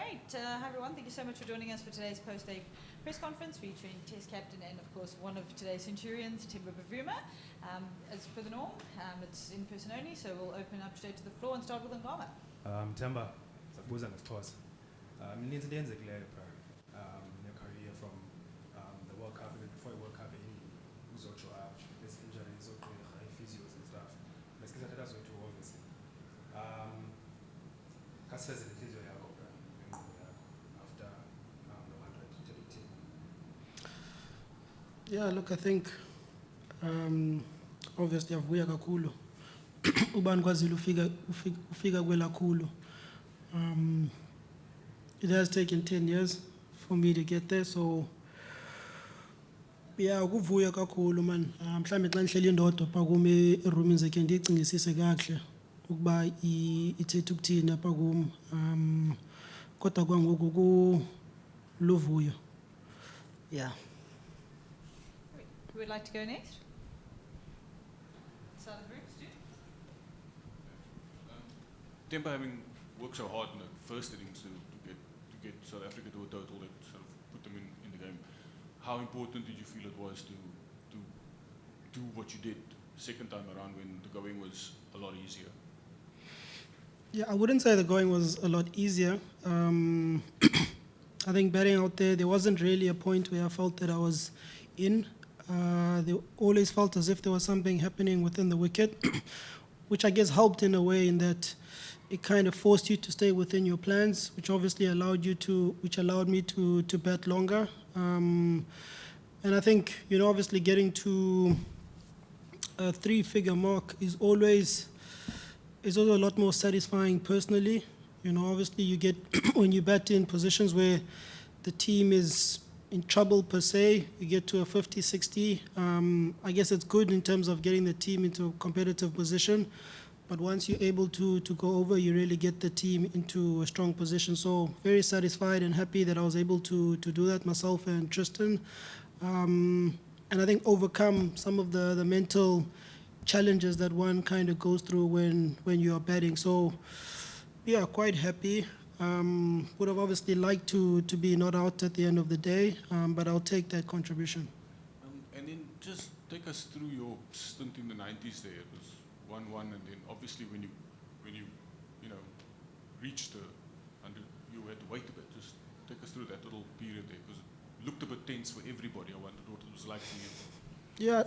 Great. Hi, everyone. Thank you so much for joining us for today's post-day press conference featuring Test Captain and, of course, one of today's Centurions, Temba Bavuma. As per the norm, it's in person only, so we'll open up straight to the floor and start with Ngama. Temba, sakubuza ngesixhosa. Minintsi into eyenzekileyo phaa in your career from the World Cup, even before the World Cup, uzotsho this injuries, oogqirha, physios and stuff. Besikhe sathetha zethu obviously. Khasifeze le nhliziyo yakho phaa engqondo yakho after the 100 team. Yeah, look, I think obviously avuya kakhulu ubani kwazile ufika kwela khulu. It has taken 10 years for me to get there, so yeah, ukuvuya kakhulu man. Mhlambe xa nihleli ndodwa pha kumi eroomini zakhe ndicingisise kahle ukuba ithethe ukuthini apha kum. Kodwa kwangoku luvuyo. Yeah. Who would like to go next? Side of the room, Stu? Temba, having worked so hard in the first innings to get South Africa to a total that sort of put them in the game, how important did you feel it was to do what you did second time around when the going was a lot easier? Yeah, I wouldn't say the going was a lot easier. I think batting out there wasn't really a point where I felt that I was in. They always felt as if there was something happening within the wicket, which I guess helped in a way in that it kind of forced you to stay within your plans, which obviously allowed me to bat longer. And I think, obviously getting to a 3-figure mark is always a lot more satisfying personally. Obviously you get, when you bat in positions where the team is in trouble per se, you get to a 50-60. I guess it's good in terms of getting the team into a competitive position. But once you're able to go over, you really get the team into a strong position. So very satisfied and happy that I was able to do that myself and Tristan. And I think overcome some of the mental challenges that one kind of goes through when you are batting. So yeah, quite happy. Would have obviously liked to be not out at the end of the day, but I'll take that contribution. And then just take us through your stint in the 90s there. It was 1-1, and then obviously when you reached the 100, you had to wait a bit. Just take us through that little period there, because it looked a bit tense for everybody. I wondered what it was like for you. Yeah,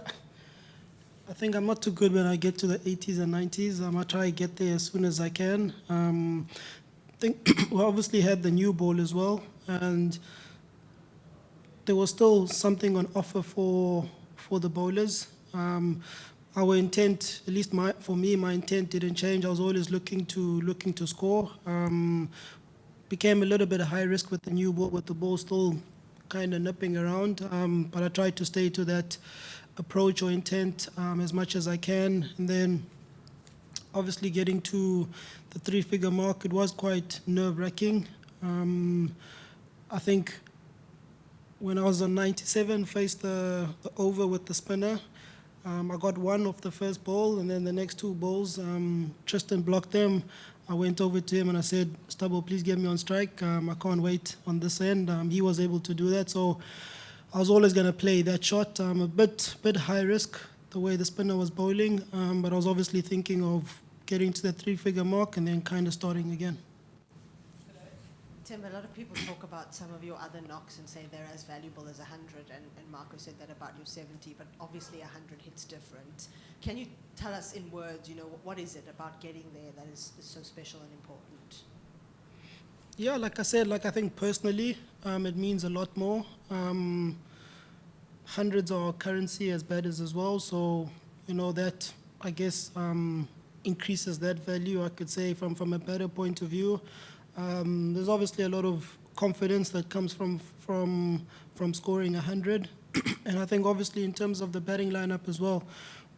I think I'm not too good when I get to the 80s and 90s. I'm going to try to get there as soon as I can. I think we obviously had the new ball as well, and there was still something on offer for the bowlers. Our intent, at least for me, my intent didn't change. I was always looking to score. Became a little bit of high risk with the new ball, with the ball still kind of nipping around. But I tried to stay to that approach or intent as much as I can. And then obviously getting to the 3-figure mark, it was quite nerve-wracking. I think when I was on 97, faced the over with the spinner, I got one off the first ball, and then the next 2 balls, Tristan blocked them. I went over to him and I said, "Stubble, please get me on strike. I can't wait on this end." He was able to do that, so I was always going to play that shot. A bit high risk the way the spinner was bowling, but I was obviously thinking of getting to the 3-figure mark and then kind of starting again. Tim, a lot of people talk about some of your other knocks and say they're as valuable as 100, and Marco said that about your 70, but obviously 100 hits different. Can you tell us in words, what is it about getting there that is so special and important? Yeah, like I said, I think personally, it means a lot more. Hundreds are currency as batters as well, so that, I guess, increases that value, I could say, from a better point of view. There's obviously a lot of confidence that comes from scoring 100. And I think obviously in terms of the batting lineup as well,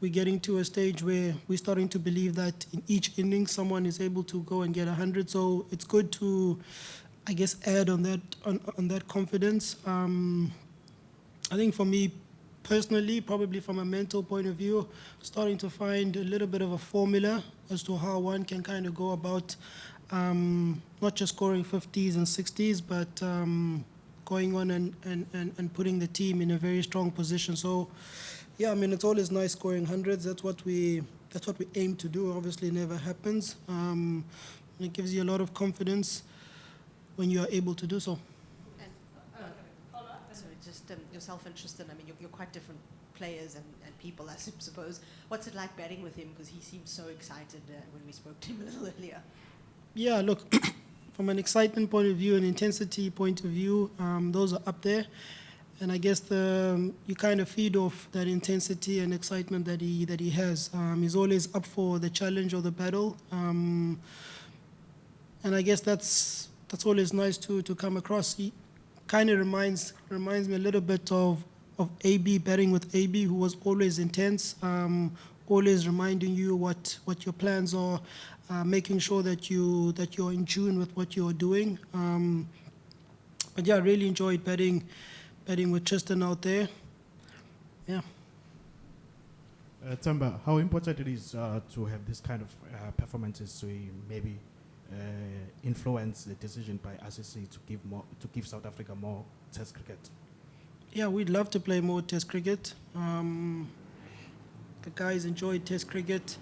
we're getting to a stage where we're starting to believe that in each inning someone is able to go and get 100. So it's good to, I guess, add on that confidence. I think for me personally, probably from a mental point of view, starting to find a little bit of a formula as to how one can kind of go about not just scoring 50s and 60s, but going on and putting the team in a very strong position. So, yeah, I mean, it's always nice scoring hundreds. That's what we aim to do. Obviously, it never happens. It gives you a lot of confidence when you are able to do so. And, sorry, just yourself and Tristan, I mean, you're quite different players and people, I suppose. What's it like batting with him? Because he seemed so excited when we spoke to him a little earlier. Yeah, look, from an excitement point of view, an intensity point of view, those are up there. And I guess you kind of feed off that intensity and excitement that he has. He's always up for the challenge or the battle. And I guess that's always nice to come across. He kind of reminds me a little bit of AB, batting with AB, who was always intense, always reminding you what your plans are, making sure that you're in tune with what you're doing. But yeah, I really enjoyed batting with Tristan out there. Yeah. Temba, how important it is to have this kind of performances to maybe influence the decision by ICC to give South Africa more Test cricket? Yeah, we'd love to play more Test cricket. The guys enjoy Test cricket.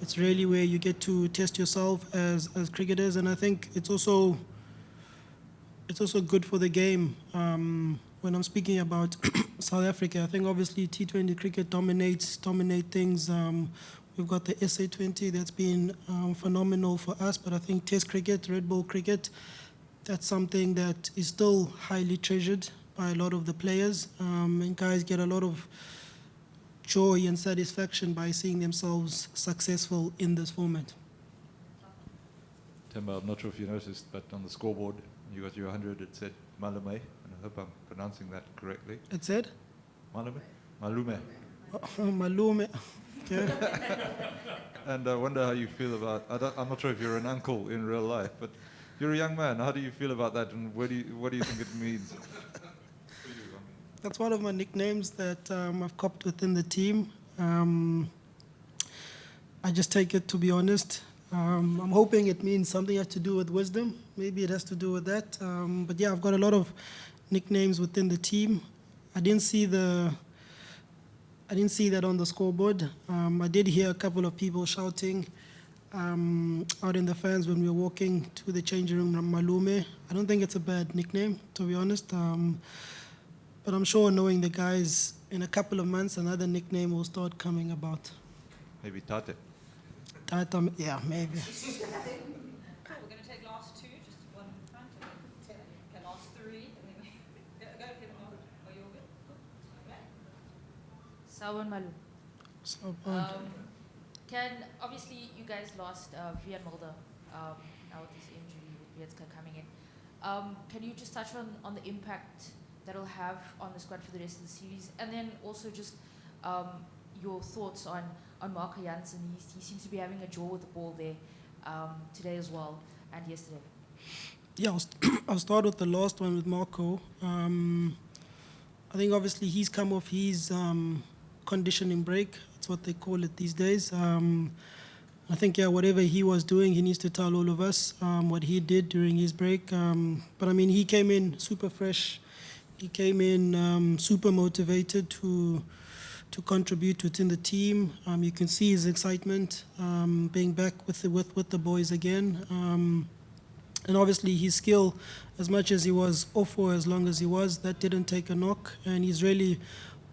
It's really where you get to test yourself as cricketers, and I think it's also good for the game. When I'm speaking about South Africa, I think obviously T20 cricket dominate things. We've got the SA20 that's been phenomenal for us, but I think Test cricket, red ball cricket, that's something that is still highly treasured by a lot of the players, and guys get a lot of joy and satisfaction by seeing themselves successful in this format. Temba, I'm not sure if you noticed, but on the scoreboard, you got your 100, it said Malume, and I hope I'm pronouncing that correctly. It said? Malume? Malume. Oh, Malume. Okay. And I wonder how you feel about, I'm not sure if you're an uncle in real life, but you're a young man. How do you feel about that, and what do you think it means for you? I mean, That's one of my nicknames that I've copped within the team. I just take it, to be honest. I'm hoping it means something has to do with wisdom. Maybe it has to do with that. But yeah, I've got a lot of nicknames within the team. I didn't see that on the scoreboard. I did hear a couple of people shouting out in the fans when we were walking to the changing room, Malume. I don't think it's a bad nickname, to be honest. But I'm sure, knowing the guys, in a couple of months, another nickname will start coming about. maybe Tate. Yeah, maybe. Cool, we're going to take last two, just one in front, and then okay, last three, and then go Kevin. Are you all good? Cool. Okay. Sawan Malu. So, Obviously you guys lost Vian Mulder now with his injury with Vietska coming in. Can you just touch on the impact that'll have on the squad for the rest of the series, and then also just your thoughts on Marco Jansen? He seems to be having a jaw with the ball there today as well, and yesterday. yeah, I'll start with the last one with Marco. I think obviously he's come off his conditioning break. That's what they call it these days. I think, yeah, whatever he was doing, he needs to tell all of us what he did during his break. But I mean, he came in super fresh. He came in super motivated to contribute within the team. You can see his excitement being back with the boys again. And obviously his skill, as much as he was off for as long as he was, that didn't take a knock, and he's really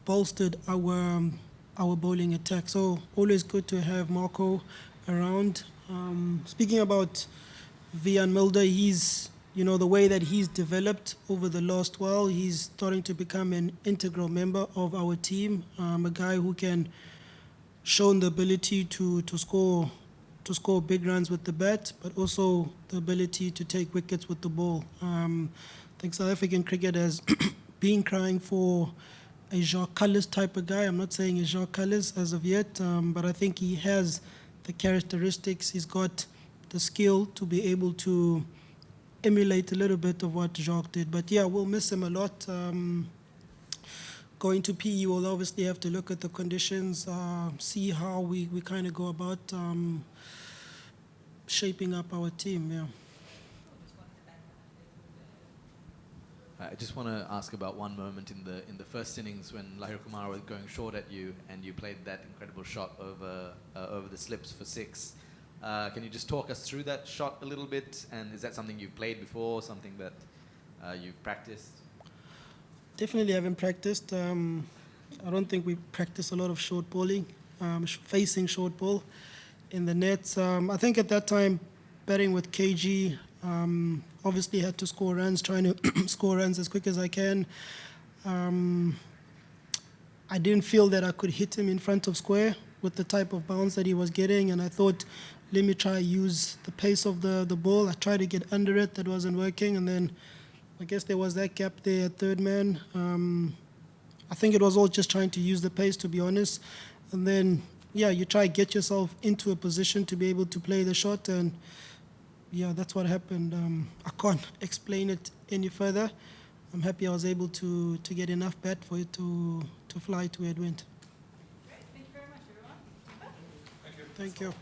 bolstered our bowling attack. So always good to have Marco around. Speaking about Vian Mulder, he's, the way that he's developed over the last while, he's starting to become an integral member of our team. A guy who can shown the ability to score big runs with the bat, but also the ability to take wickets with the ball. I think South African cricket has been crying for a Jacques Kallis type of guy. I'm not saying a Jacques Kallis as of yet, but I think he has the characteristics. He's got the skill to be able to emulate a little bit of what Jacques did. But yeah, we'll miss him a lot. Going to PE, we'll obviously have to look at the conditions, see how we kind of go about shaping up our team. Yeah. I just want to ask about one moment in the first innings when Lahir Kumar was going short at you and you played that incredible shot over the slips for 6. Can you just talk us through that shot a little bit? And is that something you've played before, something that you've practiced? Definitely haven't practiced. I don't think we practice a lot of short bowling, facing short ball in the nets. I think at that time, batting with KG, obviously had to score runs, trying to score runs as quick as I can. I didn't feel that I could hit him in front of square with the type of bounce that he was getting, and I thought, let me try use the pace of the ball. I tried to get under it, that wasn't working, and then I guess there was that gap there at third man. I think it was all just trying to use the pace, to be honest. And then, yeah, you try to get yourself into a position to be able to play the shot, and yeah, that's what happened. I can't explain it any further. I'm happy I was able to get enough bat for it to fly to where it went. Great. Thank you very much, everyone. Thank you.